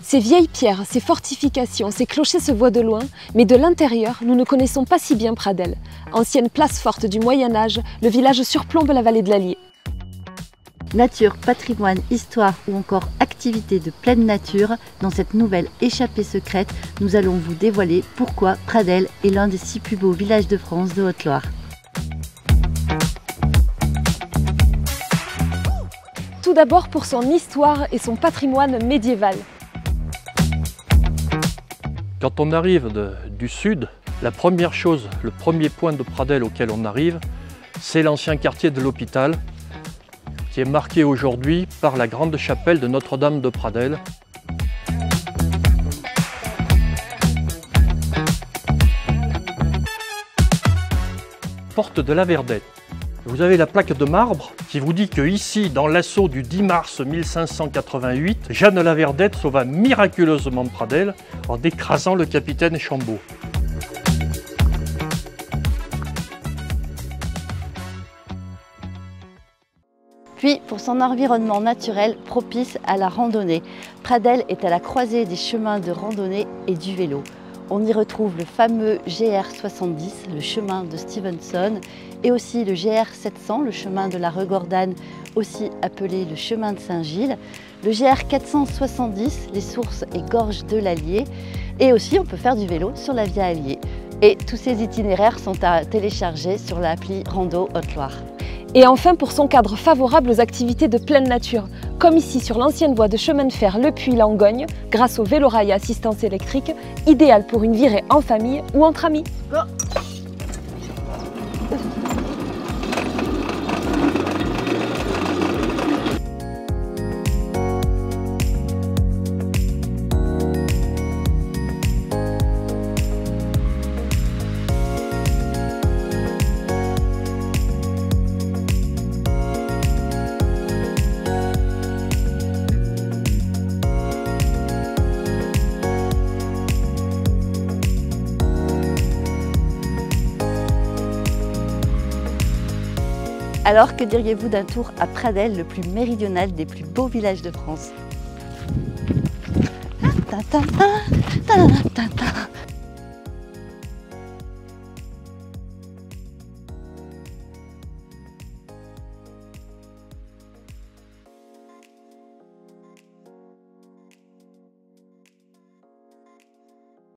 Ces vieilles pierres, ces fortifications, ces clochers se voient de loin, mais de l'intérieur, nous ne connaissons pas si bien Pradelles. Ancienne place forte du Moyen-Âge, le village surplombe la vallée de l'Allier. Nature, patrimoine, histoire ou encore activités de pleine nature, dans cette nouvelle échappée secrète, nous allons vous dévoiler pourquoi Pradelles est l'un des 6 plus beaux villages de France de Haute-Loire. Tout d'abord pour son histoire et son patrimoine médiéval. Quand on arrive du sud, la première chose, le premier point de Pradelles auquel on arrive, c'est l'ancien quartier de l'hôpital, qui est marqué aujourd'hui par la grande chapelle de Notre-Dame de Pradelles. Porte de la Verdette. Vous avez la plaque de marbre qui vous dit que ici, dans l'assaut du 10 mars 1588, Jeanne la Verdette sauva miraculeusement Pradelles en écrasant le capitaine Chambaud. Puis, pour son environnement naturel propice à la randonnée, Pradelles est à la croisée des chemins de randonnée et du vélo. On y retrouve le fameux GR70, le chemin de Stevenson, et aussi le GR700, le chemin de la Regordane, aussi appelé le chemin de Saint-Gilles, le GR470, les sources et gorges de l'Allier, et aussi on peut faire du vélo sur la Via Allier. Et tous ces itinéraires sont à télécharger sur l'appli Rando Haute-Loire. Et enfin pour son cadre favorable aux activités de pleine nature, comme ici sur l'ancienne voie de chemin de fer Le Puy-Langogne, grâce au vélorail à assistance électrique, idéal pour une virée en famille ou entre amis. Go. Alors, que diriez-vous d'un tour à Pradelles, le plus méridional des plus beaux villages de France?